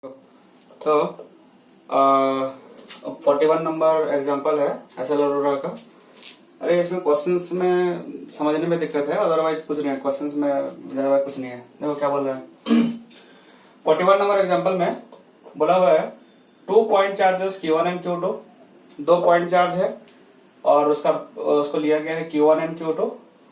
तो 41 number example है SL Arora का। अरे इसमें क्वेश्चंस में समझने में दिक्कत है, अदरवाइज कुछ नहीं है। क्वेश्चंस में ज्यादा कुछ नहीं है। देखो क्या बोल रहे हैं 41 नंबर एग्जाम्पल में बोला हुआ है 2 point charges Q1 and Q2, 2 point charge है और उसको लिया गया है Q1 and Q2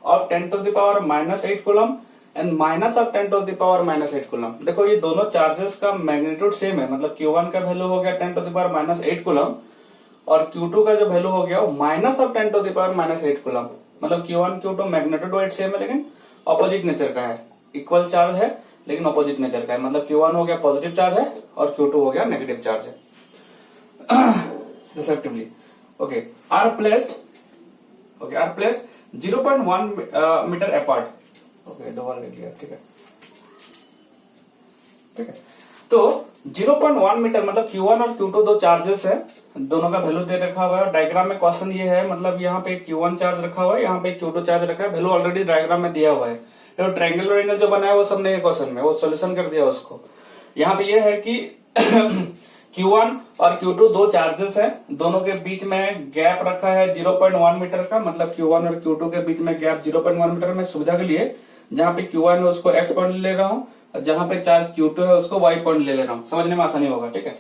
of 10 to the power -8 coulomb and minus of 10 to the power -8 coulomb. देखो ये दोनों चार्जेस का मैग्नीट्यूड सेम है, मतलब Q1 का वैल्यू हो गया 10 टू द पावर -8 कूलम और Q2 का जो वैल्यू हो गया वो minus of 10 to the power -8 coulomb. मतलब Q1 Q2 magnitude wise same है लेकिन ऑपोजिट नेचर का है। इक्वल चार्ज है लेकिन ऑपोजिट नेचर का है। मतलब Q1 हो गया पॉजिटिव चार्ज है और Q2 हो गया नेगेटिव चार्ज है respectively. Okay, are placed 0.1 metre apart. Okay, दो बार लिख लिया, ठीक है। तो 0.1 मीटर मतलब Q1 और Q2 दो चार्जेस है, दोनों का वैल्यू दे रखा हुआ है। डायग्राम में क्वेश्चन ये है, मतलब यहाँ पे Q1 चार्ज रखा हुआ है, यहाँ पे Q2 चार्ज रखा है। वैल्यू ऑलरेडी डायग्राम में दिया हुआ है। तो ट्रायंगल एंगल जो बना है वो सब नहीं है क्वेश्चन में, वो सोल्यूशन कर दिया उसको। यहाँ पे ये है कि Q1 और Q2 दो चार्जेस है, दोनों के बीच में गैप रखा है 0.1 मीटर का। मतलब Q1 और Q2 के बीच में गैप 0.1 मीटर में सुविधा के लिए जहाँ पे Q1 है उसको x पॉइंट ले रहा हूँ और जहाँ पे चार्ज Q2 है उसको y पॉइंट ले रहा हूँ, समझने में आसानी होगा, ठीक है।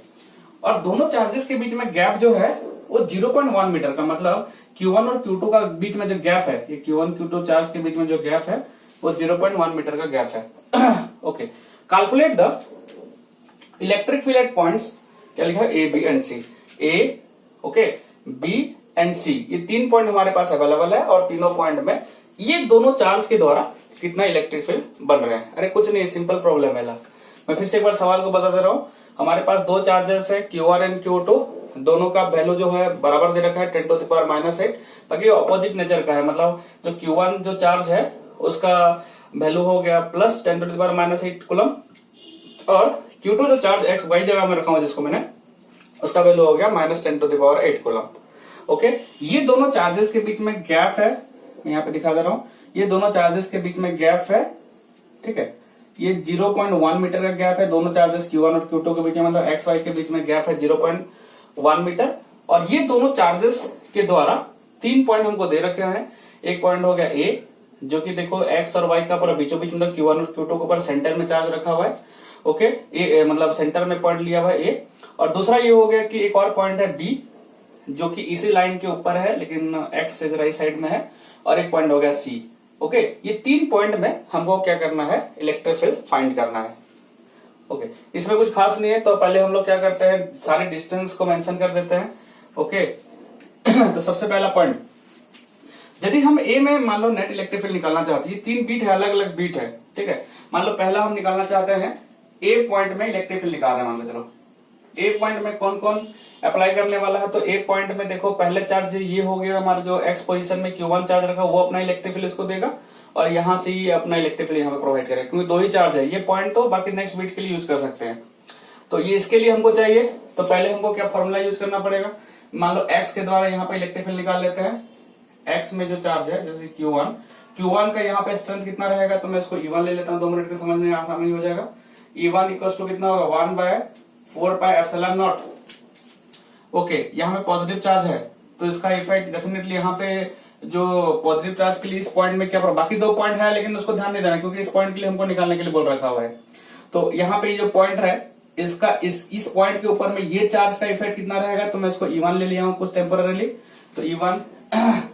और दोनों चार्जेस के बीच में गैप जो है वो 0.1 मीटर का, मतलब Q1 और Q2 का बीच में जो गैप है, ये Q1 Q2 चार्ज के बीच में जो गैप है वो 0.1 मीटर का गैप है। Okay, calculate the electric field eight points, क्या लिखा है A, B and C। A, okay, B and C, ये 3 पॉइंट हमारे पास अवेलेबल है और तीनों पॉइंट में ये दोनों चार्ज के द्वारा कितना इलेक्ट्रिक फील्ड बन रहे हैं। अरे कुछ नहीं, सिंपल प्रॉब्लम है। मैं फिर से एक बार सवाल को बता दे रहा हूँ। हमारे पास दो चार्जेस है Q1 एंड Q2, दोनों का वैल्यू जो है बराबर दे रखा है 10 टू द पावर -8। बाकी ऑपोजिट नेचर का है, मतलब जो Q1 जो चार्ज है उसका वैल्यू हो गया plus 10 to the power -8 coulomb और Q2 जो चार्ज x y जगह में रखा हूं जिसको मैंने, उसका वैल्यू हो गया -10 to the power 8 coulomb. Okay, ये दोनों चार्जेस के बीच में गैप है, मैं यहाँ पे दिखा दे रहा हूँ। ये दोनों चार्जेस के बीच में गैप है, ठीक है। ये 0.1 मीटर का गैप है दोनों चार्जेस Q1 और Q2 के बीच में, मतलब x y के बीच में गैप है 0.1 मीटर। और ये दोनों चार्जेस के द्वारा 3 पॉइंट हमको दे रखे हैं। एक पॉइंट हो गया A, जो कि देखो x और y का पूरा बीचों बीच, मतलब Q1 और Q2 के ऊपर सेंटर में चार्ज रखा हुआ है। ओके, ए मतलब सेंटर में पॉइंट लिया हुआ है A। और दूसरा ये हो गया कि एक और पॉइंट है B, जो कि इसी लाइन के ऊपर है लेकिन x से राइट साइड में है। और एक पॉइंट हो गया C। ओके, ये 3 पॉइंट में हमको क्या करना है, इलेक्ट्रिक फील्ड फाइंड करना है। ओके, इसमें कुछ खास नहीं है। तो पहले हम लोग क्या करते हैं, सारे डिस्टेंस को मेंशन कर देते हैं। ओके तो सबसे पहला पॉइंट, यदि हम A में मान लो नेट इलेक्ट्रिक फील्ड निकालना चाहते हैं, 3 बीट है, अलग अलग बीट है, ठीक है। मान लो पहला हम निकालना चाहते हैं A पॉइंट में इलेक्ट्रिक फील्ड निकाल रहे हैं। मान लो चलो A पॉइंट में कौन कौन अप्लाई करने वाला है। तो A पॉइंट में देखो पहले चार्ज ये हो गया हमारा, जो x पोजीशन में Q1 चार्ज रखा वो अपना इलेक्ट्रिक फील्ड इसको देगा और यहाँ से ये अपना इलेक्ट्रिक फील्ड यहाँ पे प्रोवाइड करेगा, क्योंकि दो ही चार्ज है। ये पॉइंट तो बाकी नेक्स्ट बीट के लिए यूज कर सकते हैं। तो ये इसके लिए हमको चाहिए, तो पहले हमको क्या फॉर्मूला यूज करना पड़ेगा। मान लो x के द्वारा यहाँ पे इलेक्ट्रिक फील्ड निकाल लेते हैं। x में जो चार्ज है जैसे Q1 का यहाँ पे स्ट्रेंथ कितना रहेगा, तो मैं इसको E1 ले लेता हूँ, 2 मिनट के समझने में आसानी हो जाएगा। E1 इक्वल टू कितना होगा, 1/4πε0। ओके, यहाँ पे पॉजिटिव चार्ज है तो इसका इफेक्ट डेफिनेटली यहाँ पे जो पॉजिटिव चार्ज के लिए इस पॉइंट में क्या पड़ा, बाकी 2 पॉइंट है लेकिन उसको ध्यान नहीं देना क्योंकि इस पॉइंट के लिए हमको निकालने के लिए बोल रखा हुआ है। तो यहाँ पे जो पॉइंट है इसका इस पॉइंट के ऊपर में ये चार्ज का इफेक्ट कितना रहेगा, तो मैं इसको E1 ले लिया हूँ कुछ टेम्पररी। तो E1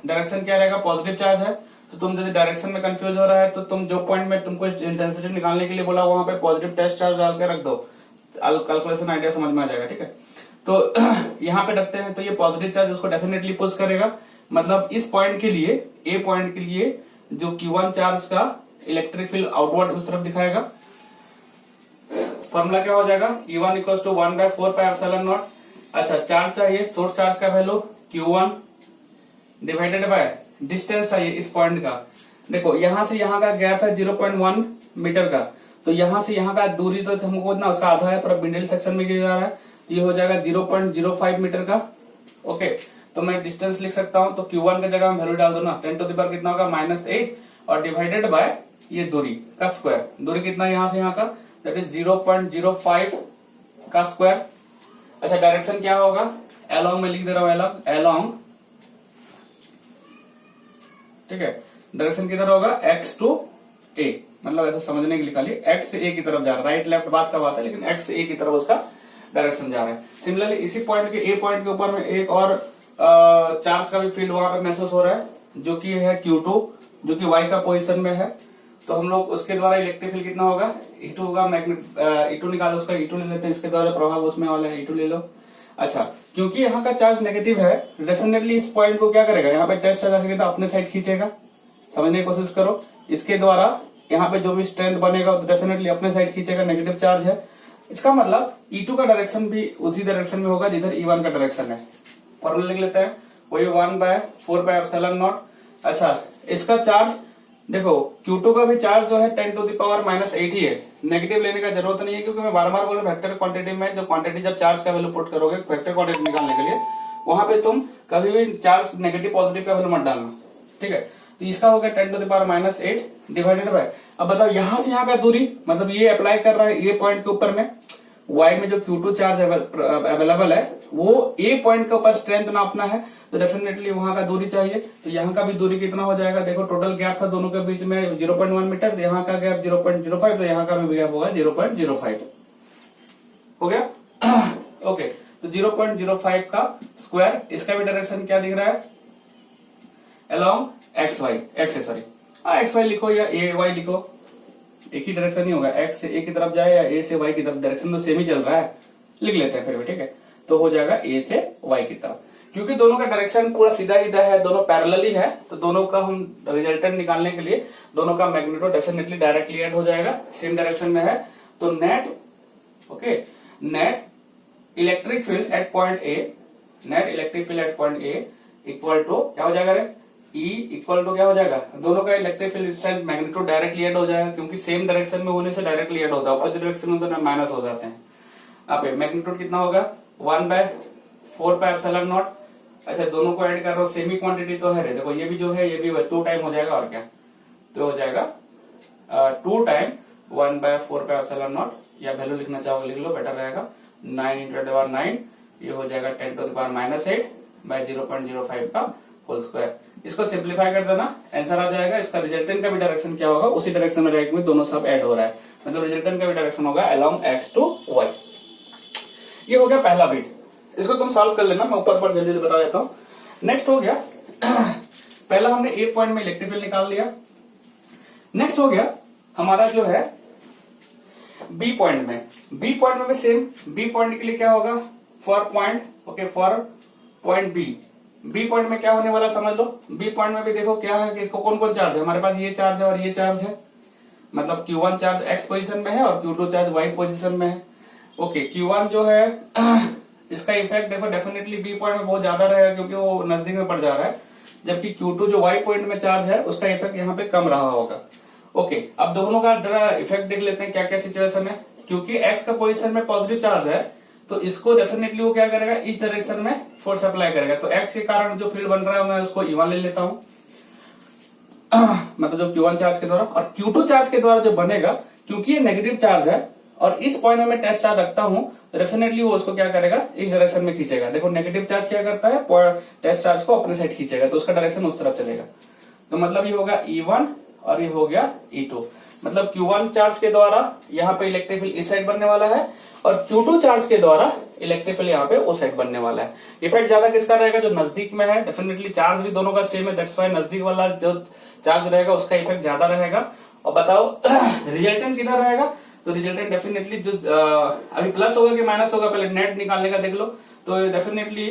डायरेक्शन क्या रहेगा, पॉजिटिव चार्ज है। तो तुम यदि डायरेक्शन में कंफ्यूज हो रहा है तो तुम जो पॉइंट में तुमको इंटेंसिटी निकालने के लिए बोला वहां पे पॉजिटिव टेस्ट चार्ज डाल के रख दो, कैलकुलेशन आइडिया समझ में आ जाएगा, ठीक है। तो यहाँ पे रखते हैं, तो ये पॉजिटिव चार्ज उसको डेफिनेटली पुश करेगा। मतलब इस पॉइंट के लिए, A पॉइंट के लिए जो Q1 चार्ज का इलेक्ट्रिक फील्ड आउटवर्ड उस तरफ दिखाएगा। फॉर्मूला क्या हो जाएगा, E1 इक्वल टू 1/4πε0। अच्छा, चार्ज चाहिए, सोर्स चार्ज का value Q1 divided by distance चाहिए इस पॉइंट का। देखो यहाँ से यहाँ का गैप है 0.1 मीटर का, तो यहाँ से यहाँ का दूरी तो हमको ना उसका आधा है, पूरा मिडिल सेक्शन में गिर जा रहा है, तो ये हो जाएगा 0.05 मीटर का। ओके, तो मैं डिस्टेंस लिख सकता हूँ, तो Q1 की जगह वैल्यू डाल दो ना, 10 टू द पावर कितना होगा, -8 और डिवाइडेड बाय ये दूरी का स्क्वायर। दूरी कितना है यहाँ से यहाँ का, दैट इज 0.05 का स्क्वायर। अच्छा डायरेक्शन क्या होगा, अलोंग में लिख दे रहा हूं, अलोंग, ठीक है। डायरेक्शन किधर होगा, x टू a, मतलब ऐसा समझने के लिए खाली x से a की तरफ जा रहा है, राइट लेफ्ट बात का बात है, लेकिन x से a की तरफ उसका डायरेक्शन जा रहा है। सिमिलरली इसी पॉइंट के a पॉइंट के ऊपर में एक और चार्ज का भी फील्ड वहां पे महसूस हो रहा है, जो कि है Q2, जो कि y का पोजीशन में है। तो हम लोग उसके द्वारा इलेक्ट्रिक फील्ड कितना होगा, E2 होगा। E2 निकालो, उसका E2 ले लेते हैं, इसके द्वारा प्रभाव उसमें वाला है, E2 ले लो। अच्छा क्योंकि यहाँ का चार्ज नेगेटिव है, डेफिनेटली इस पॉइंट को क्या करेगा, यहाँ पे टेस्ट चार्ज रखेगा तो अपने साइड खींचेगा। समझने की कोशिश करो, इसके द्वारा यहाँ पे जो भी स्ट्रेंथ बनेगा तो डेफिनेटली अपने साइड खींचेगा, नेगेटिव चार्ज है। इसका मतलब E2 का डायरेक्शन भी उसी डायरेक्शन में होगा जिधर E1 का डायरेक्शन है। फॉर्मूला लिख लेते हैं, वही 1/4πε0। अच्छा इसका चार्ज देखो, Q2 का भी चार्ज जो है 10⁻⁻8 ही है, नेगेटिव लेने का जरूरत नहीं है, क्योंकि मैं बार बार बोल रहा हूं वेक्टर क्वांटिटी में, जो क्वांटिटी जब चार्ज का वैल्यू पुट करोगे वेक्टर क्वांटिटी निकालने के लिए, वहां पे तुम कभी भी चार्ज नेगेटिव पॉजिटिव का वैल्यू मत डालना, ठीक है। तो इसका हो गया 10⁻⁸ डिवाइडेड बाय, अब बताओ यहां से यहाँ का दूरी, मतलब ये अप्लाई कर रहा है ये पॉइंट के ऊपर में, y में जो Q2 चार्ज अवेलेबल है वो a पॉइंट के ऊपर स्ट्रेंथ नापना है, तो डेफिनेटली वहां का दूरी चाहिए। तो यहाँ का भी दूरी कितना हो जाएगा, देखो टोटल गैप था दोनों के बीच में 0.1 मीटर, तो यहाँ का गैप 0.05, तो यहाँ का भी गैप होगा 0.05, हो गया। ओके तो 0.05 का स्क्वायर, इसका भी डायरेक्शन क्या दिख रहा है, अलोंग xy लिखो या ay लिखो, एक ही डायरेक्शन ही होगा, x से a की तरफ जाए या a से y की तरफ, डायरेक्शन तो सेम ही चल रहा है, लिख लेते हैं फिर भी, ठीक है। तो हो जाएगा a से y की तरफ, क्योंकि दोनों का डायरेक्शन पूरा सीधा सीधा है, दोनों पैरेलल ही है, तो दोनों का हम रिजल्टेंट निकालने के लिए दोनों का मैग्नीट्यूड डेफिनेटली डायरेक्टली ऐड हो जाएगा, सेम डायरेक्शन में है। तो net electric field at point A, equal to क्या हो जाएगा रे, E इक्वल टू क्या हो जाएगा, दोनों का electric field strength magnitude directly add हो जाएगा, क्योंकि सेम डायरेक्शन में होने से डायरेक्टली ऐड होता है, अपोजिट डायरेक्शन में तो माइनस हो जाते हैं। अब मैग्नीट्यूड कितना होगा 1/4πε0। अच्छा दोनों को ऐड कर रहा हूं, सेमी क्वांटिटी तो है रे, देखो ये भी जो है ये भी 2 टाइम हो जाएगा, और क्या तो हो जाएगा 2 टाइम 1/4πε0, या वैल्यू लिखना चाहोगे लिख लो, बेटर रहेगा, 9 × 9, ये हो जाएगा 10⁻⁸ बाय 0.05 का होल स्क्वायर। इसको सिंप्लीफाई कर देना, आंसर आ जाएगा। इसका रिजल्टेंट का भी डायरेक्शन क्या होगा, उसी डायरेक्शन में राइट में दोनों सब ऐड हो रहा है, मतलब रिजल्टेंट का भी डायरेक्शन होगा अलोंग x टू y। ये हो गया पहला बिट, इसको तुम सॉल्व कर लेना, मैं ऊपर पर जल्दी बता देता हूँ। नेक्स्ट हो गया पहला हमने ए पॉइंट में इलेक्ट्रिक फील्ड निकाल लिया। नेक्स्ट हो गया हमारा जो है बी पॉइंट में भी सेम, बी पॉइंट के लिए क्या होगा, फॉर पॉइंट बी पॉइंट में क्या होने वाला समझ लो। बी पॉइंट में भी देखो क्या है कि इसको कौन कौन चार्ज है, हमारे पास ये चार्ज है और ये चार्ज है, मतलब Q1 चार्ज x पोजीशन में है और Q2 चार्ज y पोजीशन में है। ओके Q1 जो है इसका इफेक्ट देखो डेफिनेटली बी पॉइंट में बहुत ज्यादा रहेगा, क्योंकि वो नजदीक में पड़ जा रहा है, जबकि Q2 जो y पॉइंट में चार्ज है उसका इफेक्ट यहाँ पे कम रहा होगा। ओके अब दोनों का जरा इफेक्ट देख लेते हैं क्या क्या सिचुएशन है। क्योंकि x का पोजीशन में पॉजिटिव चार्ज है, तो इसको डेफिनेटली वो क्या करेगा, इस डायरेक्शन में फोर्स अप्लाई करेगा, तो x के कारण जो फील्ड बन रहा है मैं उसको E1 ले लेता हूं, मतलब जो Q1 चार्ज के द्वारा, और Q2 चार्ज के द्वारा जो बनेगा, क्योंकि ये नेगेटिव चार्ज है और इस पॉइंट में मैं टेस्ट चार्ज रखता हूं, डेफिनेटली वो उसको क्या करेगा, इस डायरेक्शन में खींचेगा। देखो नेगेटिव चार्ज क्या करता है, टेस्ट चार्ज को अपने साइड खींचेगा, तो उसका डायरेक्शन उस तरफ चलेगा। तो मतलब ये होगा E1 और ये हो गया E2, मतलब Q1 चार्ज के द्वारा यहाँ पे इलेक्ट्रिक फील्ड इस साइड बनने वाला है और Q2 चार्ज के द्वारा इलेक्ट्रिक फील्ड यहाँ पे उस साइड बनने वाला है। इफेक्ट ज्यादा किसका रहेगा, जो नजदीक में है, डेफिनेटली चार्ज भी दोनों का सेम है, दैट्स व्हाई नजदीक वाला जो चार्ज रहेगा उसका इफेक्ट ज्यादा रहेगा। और बताओ रिजल्टेंट किधर रहेगा, तो रिजल्टेंट डेफिनेटली जो अभी प्लस होगा कि माइनस होगा, पहले नेट निकालने का देख लो। तो डेफिनेटली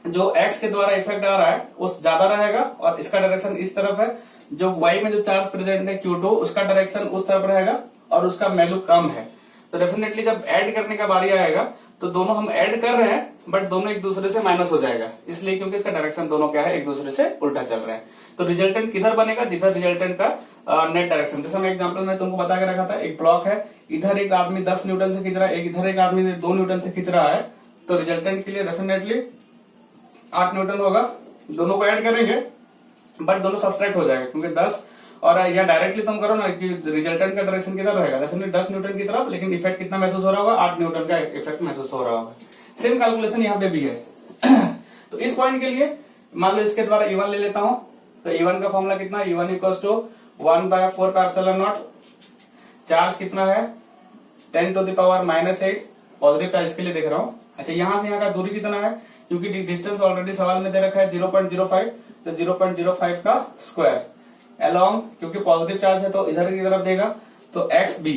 जो x के द्वारा इफेक्ट आ रहा है उस ज्यादा रहेगा और इसका डायरेक्शन इस तरफ है, जो y में जो चार्ज प्रेजेंट है Q2 उसका डायरेक्शन उस तरफ रहेगा और उसका वैल्यू कम है। तो डेफिनेटली जब ऐड करने का बारी आएगा तो दोनों हम ऐड कर रहे हैं बट दोनों एक दूसरे से माइनस हो जाएगा, इसलिए क्योंकि इसका डायरेक्शन दोनों क्या है, एक दूसरे से उल्टा चल रहे हैं। तो रिजल्टेंट किधर बनेगा, जिधर रिजल्टेंट का नेट डायरेक्शन, जैसे मैं एग्जांपल में तुमको बता के रखा था, एक ब्लॉक है, इधर एक आदमी 10 न्यूटन से खींच रहा है, एक इधर एक आदमी 2 न्यूटन से खींच रहा है, तो रिजल्टेंट के लिए डेफिनेटली 8 न्यूटन होगा। दोनों को ऐड करेंगे बट दोनों सब्सट्रैक्ट हो जाएगा, क्योंकि 10 और यहाँ डायरेक्टली तुम करो ना कि रिजल्टेंट का डायरेक्शन किधर रहेगा, डेफिनेटली 10 न्यूटन की तरफ, लेकिन इफेक्ट कितना महसूस हो रहा होगा, 8 न्यूटन का इफेक्ट महसूस हो रहा होगा। सेम कैलकुलेशन यहाँ पे भी है। तो इस पॉइंट के लिए मान लो इसके द्वारा E1 ले लेता हूं, तो E1 का फॉर्मूला कितना, E1 इक्वल्स टू 1/4πε0। चार्ज कितना है 10⁻⁸ पॉजिटिव चार्ज के लिए देख रहा हूं। अच्छा यहां से यहाँ का दूरी कितना है, क्योंकि डिस्टेंस ऑलरेडी सवाल में दे रखा है 0.05, तो 0.05 का स्क्वायर अलोंग, क्योंकि पॉजिटिव चार्ज है तो इधर की तरफ देगा, तो XB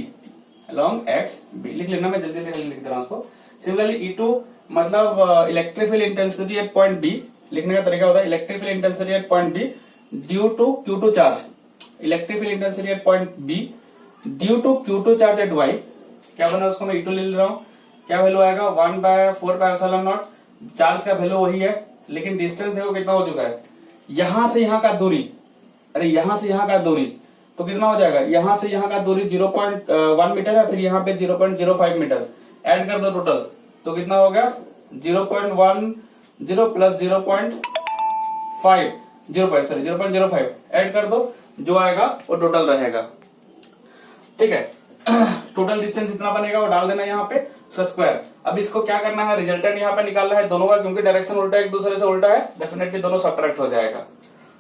अलोंग XB लिख लेना, मैं जल्दी लिख दे रहा हूं उसको। सिमिलरली E2 मतलब electric field intensity at point B, लिखने का तरीका होता है electric field intensity at point B due to Q2 charge, electric field intensity at point B due to Q2 charge at Y, क्या बना उसको मैं E2 ले रहा हूँ, क्या वैल्यू आएगा 1/4πε0। चार्ज का वैल्यू वही है, लेकिन डिस्टेंस देखो कितना हो चुका है, यहां से यहां का दूरी, अरे यहां से यहां का दूरी तो कितना हो जाएगा, यहां से यहां का दूरी 0.1 मीटर है, फिर यहाँ पे 0.05 मीटर, ऐड कर दो टोटल तो कितना हो गया 0.10 प्लस 0.05 ऐड कर दो, जो आएगा वो टोटल रहेगा। ठीक है, टोटल डिस्टेंस इतना बनेगा वो डाल देना यहाँ पे स्क्वायर। अब इसको क्या करना है, रिजल्टेंट यहाँ पे निकालना है दोनों का, क्योंकि डायरेक्शन उल्टा एक दूसरे से उल्टा है, डेफिनेटली दोनों सब्ट्रैक्ट हो जाएगा।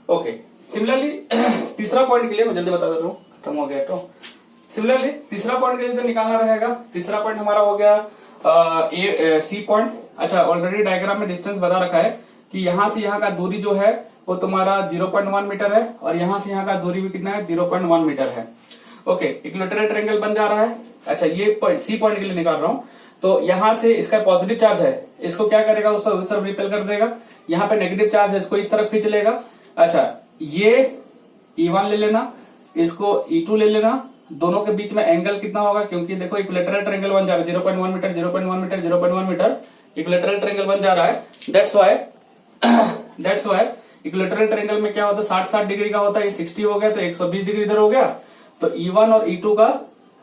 ओके, सिमिलरली तीसरा पॉइंट के लिए मैं जल्दी बता देता हूँ, खत्म हो गया। तो सिमिलरली तीसरा पॉइंट के लिए तो निकालना रहेगा, तीसरा पॉइंट हमारा हो गया सी पॉइंट। अच्छा ऑलरेडी डायग्राम में डिस्टेंस बता रखा है कि यहाँ से यहाँ का दूरी जो है वो तुम्हारा 0.1 मीटर है, और यहाँ से यहाँ का दूरी भी कितना है 0.1 मीटर है। ओके, इक्विलैटरल ट्रायंगल बन जा रहा है। अच्छा ये सी पॉइंट के लिए निकाल रहा हूँ, तो यहाँ से इसका पॉजिटिव चार्ज है, इसको क्या करेगा उस तरफ रिपेल कर देगा, यहाँ पे नेगेटिव चार्ज है, इसको इस तरफ खींच लेगा। अच्छा ये E1 ले लेना, इसको E2 ले लेना, दोनों के बीच में एंगल कितना होगा, क्योंकि देखो इक्विलैटरल ट्रायंगल बन जा रहा है 0.1 metre 0.1 metre 0.1 metre equilateral triangle बन जा रहा है। दैट्स व्हाई इक्विलैटरल ट्रायंगल में क्या होता है 60 डिग्री का होता है, ये 60 हो गया तो 120 डिग्री इधर हो गया, तो E1 और E2 का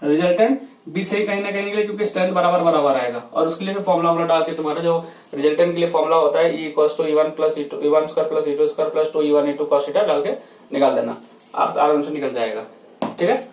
रिजल्टेंट भी सही कहीं ना कहीं के लिए, क्योंकि स्ट्रेंथ बराबर आएगा, और उसके लिए फॉर्मुला डाल के तुम्हारा जो रिजल्टेंट के लिए फॉर्मुला होता है E equals to E1 plus E1 square plus E2 square plus 2E1 E2 cos theta डाल के निकाल देना, आप आराम से निकल जाएगा। ठीक है।